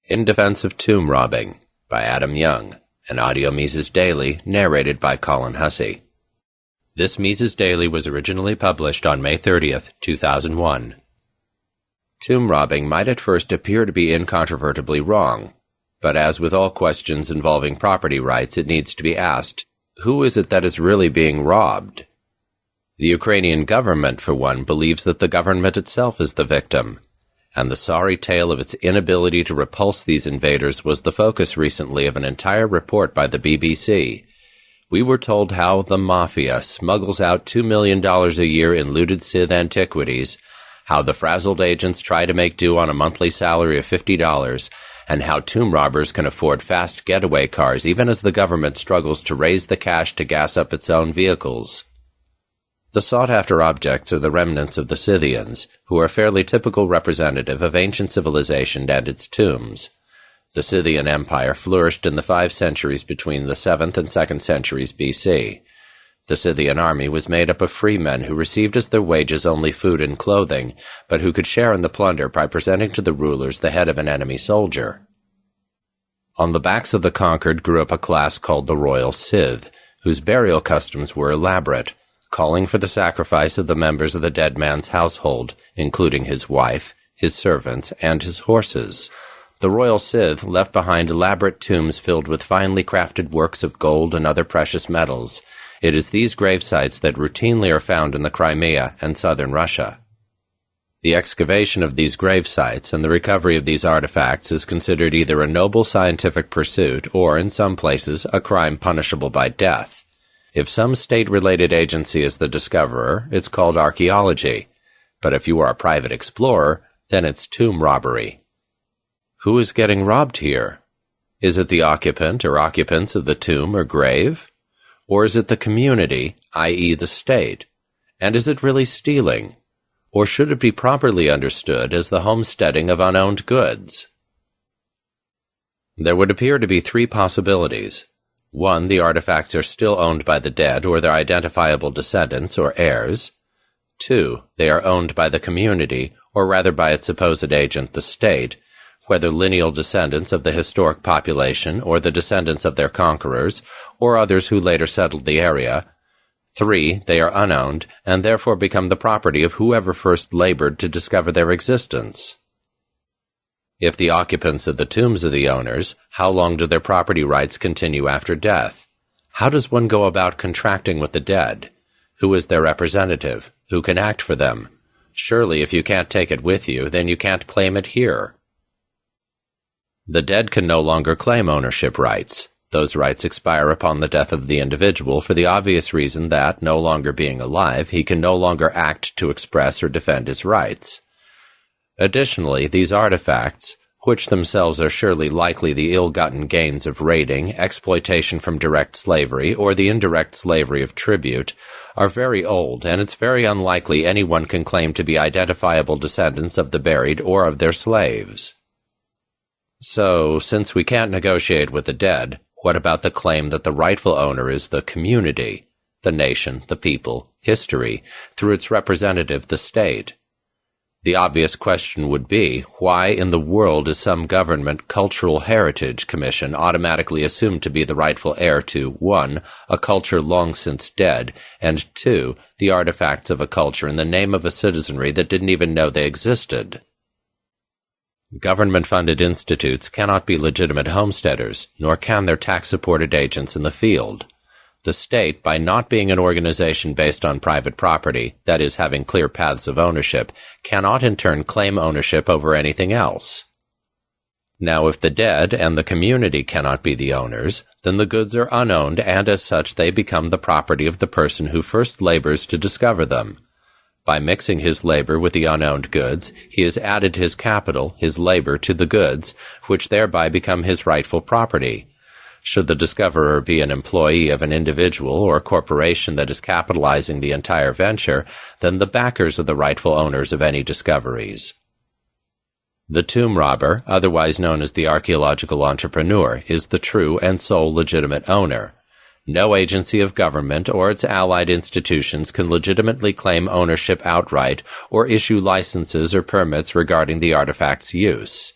In Defense of Tomb Robbing by Adam Young, an audio Mises Daily narrated by Colin Hussey. This Mises Daily was originally published on May 30th, 2001. Tomb robbing might at first appear to be incontrovertibly wrong, but as with all questions involving property rights, it needs to be asked, who is it that is really being robbed? The Ukrainian government, for one, believes that the government itself is the victim, and the sorry tale of its inability to repulse these invaders was the focus recently of an entire report by the BBC. We were told how the mafia smuggles out $2 million a year in looted Sith antiquities, how the frazzled agents try to make do on a monthly salary of $50, and how tomb robbers can afford fast getaway cars even as the government struggles to raise the cash to gas up its own vehicles. The sought-after objects are the remnants of the Scythians, who are a fairly typical representative of ancient civilization and its tombs. The Scythian Empire flourished in the 5 centuries between the 7th and 2nd centuries BC. The Scythian army was made up of free men who received as their wages only food and clothing, but who could share in the plunder by presenting to the rulers the head of an enemy soldier. On the backs of the conquered grew up a class called the Royal Scyth, whose burial customs were elaborate, calling for the sacrifice of the members of the dead man's household, including his wife, his servants, and his horses. The Royal Scyth left behind elaborate tombs filled with finely crafted works of gold and other precious metals. It is these grave sites that routinely are found in the Crimea and southern Russia. The excavation of these grave sites and the recovery of these artifacts is considered either a noble scientific pursuit or, in some places, a crime punishable by death. If some state-related agency is the discoverer, it's called archaeology. But if you are a private explorer, then it's tomb robbery. Who is getting robbed here? Is it the occupant or occupants of the tomb or grave? Or is it the community, i.e. the state? And is it really stealing? Or should it be properly understood as the homesteading of unowned goods? There would appear to be 3 possibilities. 1, the artifacts are still owned by the dead or their identifiable descendants or heirs. 2, they are owned by the community, or rather by its supposed agent, the state, whether lineal descendants of the historic population or the descendants of their conquerors, or others who later settled the area. 3, they are unowned, and therefore become the property of whoever first labored to discover their existence. If the occupants of the tombs are the owners, how long do their property rights continue after death? How does one go about contracting with the dead? Who is their representative? Who can act for them? Surely if you can't take it with you, then you can't claim it here. The dead can no longer claim ownership rights. Those rights expire upon the death of the individual for the obvious reason that, no longer being alive, he can no longer act to express or defend his rights. Additionally, these artifacts, which themselves are surely likely the ill-gotten gains of raiding, exploitation from direct slavery, or the indirect slavery of tribute, are very old, and it's very unlikely anyone can claim to be identifiable descendants of the buried or of their slaves. So, since we can't negotiate with the dead, what about the claim that the rightful owner is the community, the nation, the people, history, through its representative, the state? The obvious question would be, why in the world is some government cultural heritage commission automatically assumed to be the rightful heir to 1, a culture long since dead, and 2, the artifacts of a culture in the name of a citizenry that didn't even know they existed? Government-funded institutes cannot be legitimate homesteaders, nor can their tax-supported agents in the field. The state, by not being an organization based on private property, that is, having clear paths of ownership, cannot in turn claim ownership over anything else. Now, if the dead and the community cannot be the owners, then the goods are unowned, and as such they become the property of the person who first labors to discover them. By mixing his labor with the unowned goods, he has added his capital, his labor, to the goods, which thereby become his rightful property. Should the discoverer be an employee of an individual or corporation that is capitalizing the entire venture, then the backers are the rightful owners of any discoveries. The tomb robber, otherwise known as the archaeological entrepreneur, is the true and sole legitimate owner. No agency of government or its allied institutions can legitimately claim ownership outright or issue licenses or permits regarding the artifact's use.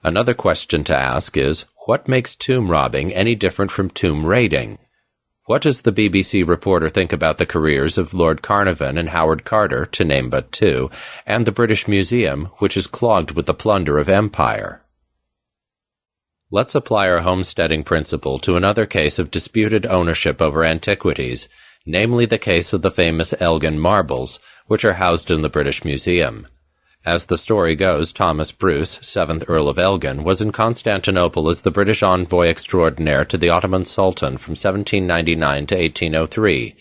Another question to ask is, what makes tomb robbing any different from tomb raiding? What does the BBC reporter think about the careers of Lord Carnarvon and Howard Carter, to name but two, and the British Museum, which is clogged with the plunder of empire? Let's apply our homesteading principle to another case of disputed ownership over antiquities, namely the case of the famous Elgin marbles, which are housed in the British Museum. As the story goes, Thomas Bruce, 7th Earl of Elgin, was in Constantinople as the British envoy extraordinaire to the Ottoman Sultan from 1799 to 1803.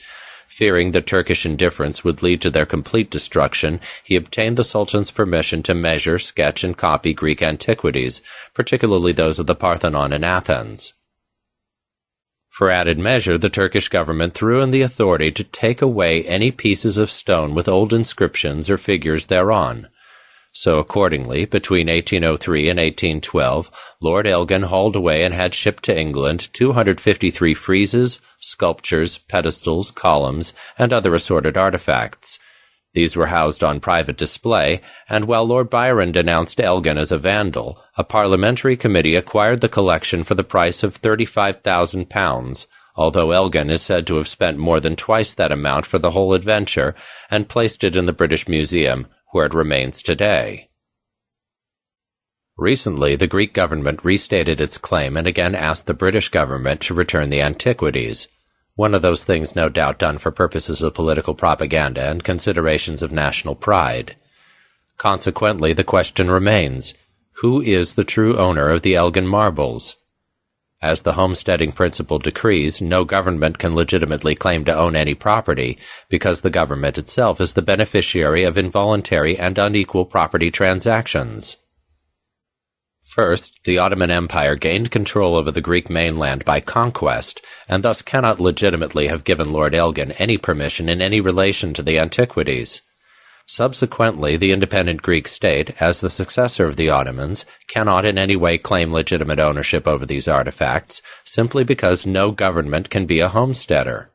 Fearing that Turkish indifference would lead to their complete destruction, he obtained the Sultan's permission to measure, sketch, and copy Greek antiquities, particularly those of the Parthenon in Athens. For added measure, the Turkish government threw in the authority to take away any pieces of stone with old inscriptions or figures thereon. So accordingly, between 1803 and 1812, Lord Elgin hauled away and had shipped to England 253 friezes, sculptures, pedestals, columns, and other assorted artifacts. These were housed on private display, and while Lord Byron denounced Elgin as a vandal, a parliamentary committee acquired the collection for the price of £35,000, although Elgin is said to have spent more than twice that amount for the whole adventure, and placed it in the British Museum, where it remains today. Recently, the Greek government restated its claim and again asked the British government to return the antiquities. One of those things no doubt done for purposes of political propaganda and considerations of national pride. Consequently, the question remains, who is the true owner of the Elgin marbles? As the homesteading principle decrees, no government can legitimately claim to own any property, because the government itself is the beneficiary of involuntary and unequal property transactions. First, the Ottoman Empire gained control over the Greek mainland by conquest, and thus cannot legitimately have given Lord Elgin any permission in any relation to the antiquities. Subsequently, the independent Greek state, as the successor of the Ottomans, cannot in any way claim legitimate ownership over these artifacts, simply because no government can be a homesteader.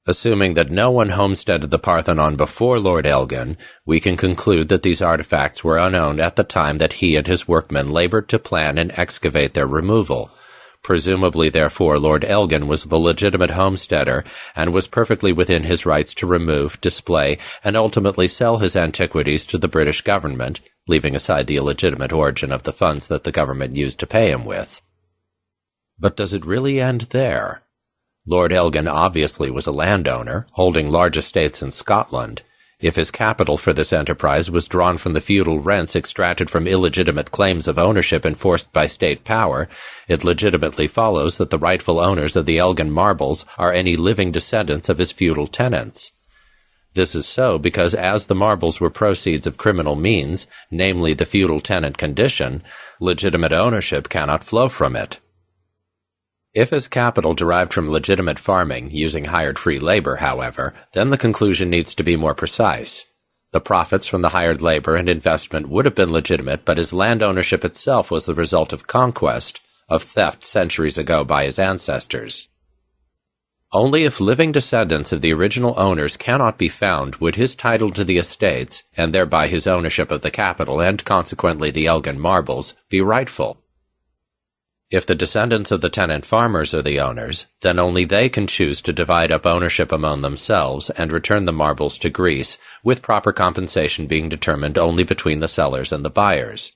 Assuming that no one homesteaded the Parthenon before Lord Elgin, we can conclude that these artifacts were unowned at the time that he and his workmen labored to plan and excavate their removal. Presumably, therefore, Lord Elgin was the legitimate homesteader and was perfectly within his rights to remove, display, and ultimately sell his antiquities to the British government, leaving aside the illegitimate origin of the funds that the government used to pay him with. But does it really end there? Lord Elgin obviously was a landowner, holding large estates in Scotland. If his capital for this enterprise was drawn from the feudal rents extracted from illegitimate claims of ownership enforced by state power, it legitimately follows that the rightful owners of the Elgin marbles are any living descendants of his feudal tenants. This is so because as the marbles were proceeds of criminal means, namely the feudal tenant condition, legitimate ownership cannot flow from it. If his capital derived from legitimate farming, using hired free labor, however, then the conclusion needs to be more precise. The profits from the hired labor and investment would have been legitimate, but his land ownership itself was the result of conquest, of theft centuries ago by his ancestors. Only if living descendants of the original owners cannot be found would his title to the estates, and thereby his ownership of the capital and consequently the Elgin marbles, be rightful. If the descendants of the tenant farmers are the owners, then only they can choose to divide up ownership among themselves and return the marbles to Greece, with proper compensation being determined only between the sellers and the buyers.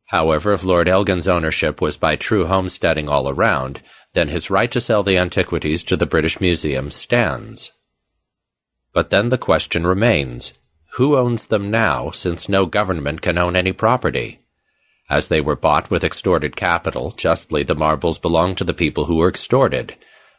However, if Lord Elgin's ownership was by true homesteading all around, then his right to sell the antiquities to the British Museum stands. But then the question remains, who owns them now, since no government can own any property? As they were bought with extorted capital, justly the marbles belong to the people who were extorted.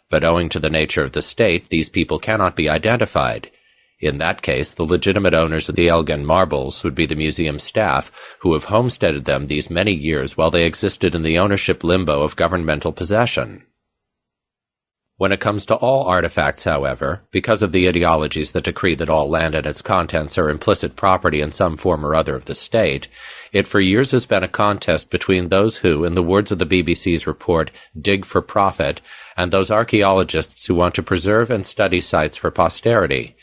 But owing to the nature of the state, these people cannot be identified. In that case, the legitimate owners of the Elgin marbles would be the museum staff, who have homesteaded them these many years while they existed in the ownership limbo of governmental possession. When it comes to all artifacts, however, because of the ideologies that decree that all land and its contents are implicit property in some form or other of the state, it for years has been a contest between those who, in the words of the BBC's report, dig for profit, and those archaeologists who want to preserve and study sites for posterity.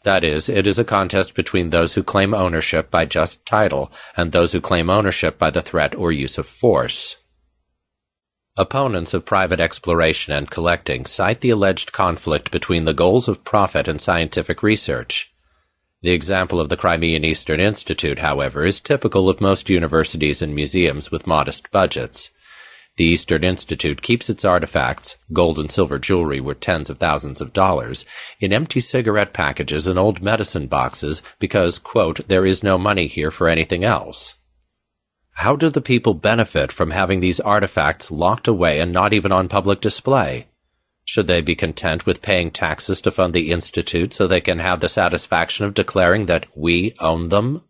That is, it is a contest between those who claim ownership by just title and those who claim ownership by the threat or use of force. Opponents of private exploration and collecting cite the alleged conflict between the goals of profit and scientific research. The example of the Crimean Eastern Institute, however, is typical of most universities and museums with modest budgets. The Eastern Institute keeps its artifacts, gold and silver jewelry worth tens of thousands of dollars, in empty cigarette packages and old medicine boxes because, quote, there is no money here for anything else. How do the people benefit from having these artifacts locked away and not even on public display? Should they be content with paying taxes to fund the Institute so they can have the satisfaction of declaring that we own them?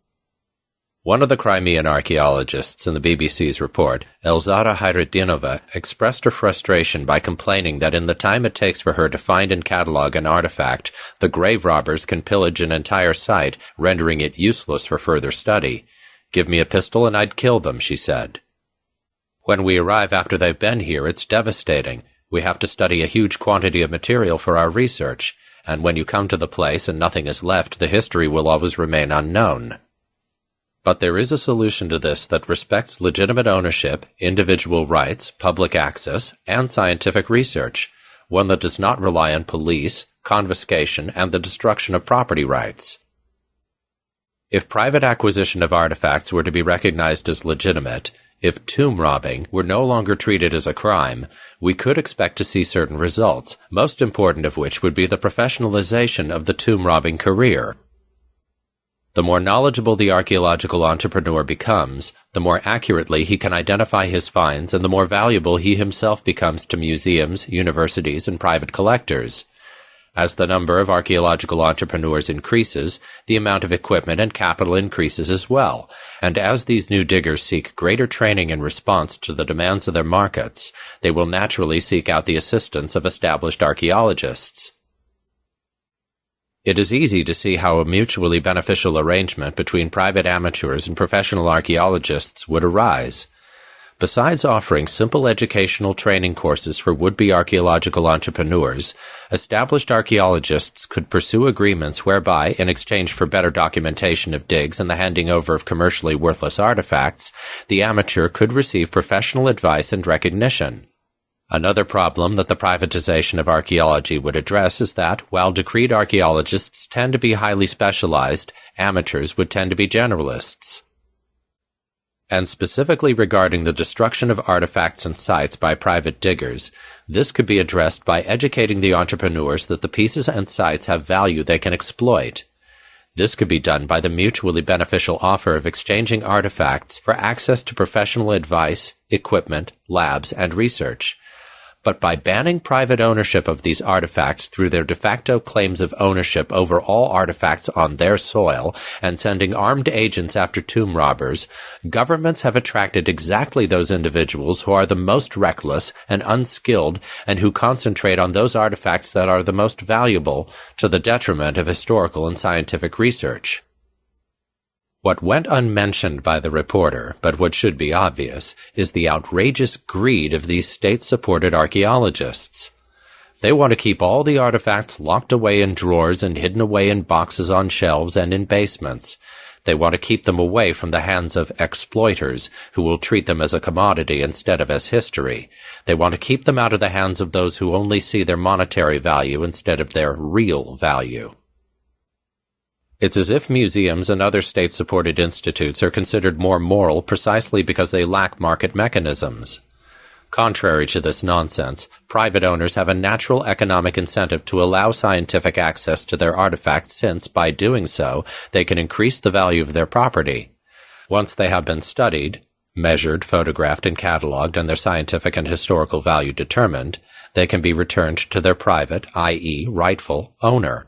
One of the Crimean archaeologists in the BBC's report, Elzara Hayretdinova, expressed her frustration by complaining that in the time it takes for her to find and catalog an artifact, the grave robbers can pillage an entire site, rendering it useless for further study. "Give me a pistol and I'd kill them," she said. When we arrive after they've been here, it's devastating. We have to study a huge quantity of material for our research, and when you come to the place and nothing is left, the history will always remain unknown. But there is a solution to this that respects legitimate ownership, individual rights, public access, and scientific research, one that does not rely on police, confiscation, and the destruction of property rights. If private acquisition of artifacts were to be recognized as legitimate, if tomb robbing were no longer treated as a crime, we could expect to see certain results, most important of which would be the professionalization of the tomb robbing career. The more knowledgeable the archaeological entrepreneur becomes, the more accurately he can identify his finds and the more valuable he himself becomes to museums, universities, and private collectors. As the number of archaeological entrepreneurs increases, the amount of equipment and capital increases as well, and as these new diggers seek greater training in response to the demands of their markets, they will naturally seek out the assistance of established archaeologists. It is easy to see how a mutually beneficial arrangement between private amateurs and professional archaeologists would arise. Besides offering simple educational training courses for would-be archaeological entrepreneurs, established archaeologists could pursue agreements whereby, in exchange for better documentation of digs and the handing over of commercially worthless artifacts, the amateur could receive professional advice and recognition. Another problem that the privatization of archaeology would address is that, while decreed archaeologists tend to be highly specialized, amateurs would tend to be generalists. And specifically regarding the destruction of artifacts and sites by private diggers, this could be addressed by educating the entrepreneurs that the pieces and sites have value they can exploit. This could be done by the mutually beneficial offer of exchanging artifacts for access to professional advice, equipment, labs, and research. But by banning private ownership of these artifacts through their de facto claims of ownership over all artifacts on their soil and sending armed agents after tomb robbers, governments have attracted exactly those individuals who are the most reckless and unskilled and who concentrate on those artifacts that are the most valuable to the detriment of historical and scientific research. What went unmentioned by the reporter, but what should be obvious, is the outrageous greed of these state-supported archaeologists. They want to keep all the artifacts locked away in drawers and hidden away in boxes on shelves and in basements. They want to keep them away from the hands of exploiters, who will treat them as a commodity instead of as history. They want to keep them out of the hands of those who only see their monetary value instead of their real value. It's as if museums and other state-supported institutes are considered more moral precisely because they lack market mechanisms. Contrary to this nonsense, private owners have a natural economic incentive to allow scientific access to their artifacts since, by doing so, they can increase the value of their property. Once they have been studied, measured, photographed, and catalogued, and their scientific and historical value determined, they can be returned to their private, i.e., rightful, owner.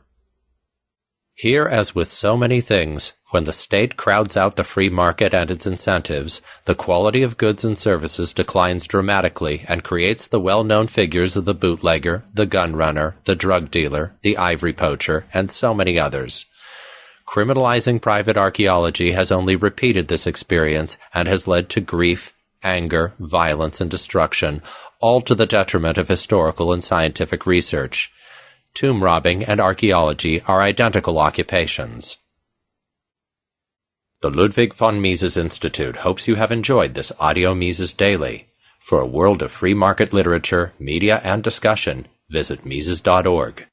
Here, as with so many things, when the state crowds out the free market and its incentives, the quality of goods and services declines dramatically and creates the well-known figures of the bootlegger, the gun runner, the drug dealer, the ivory poacher, and so many others. Criminalizing private archaeology has only repeated this experience and has led to grief, anger, violence, and destruction, all to the detriment of historical and scientific research. tomb robbing and archaeology are identical occupations. The Ludwig von Mises Institute hopes you have enjoyed this Audio Mises Daily. For a world of free market literature, media, and discussion, visit Mises.org.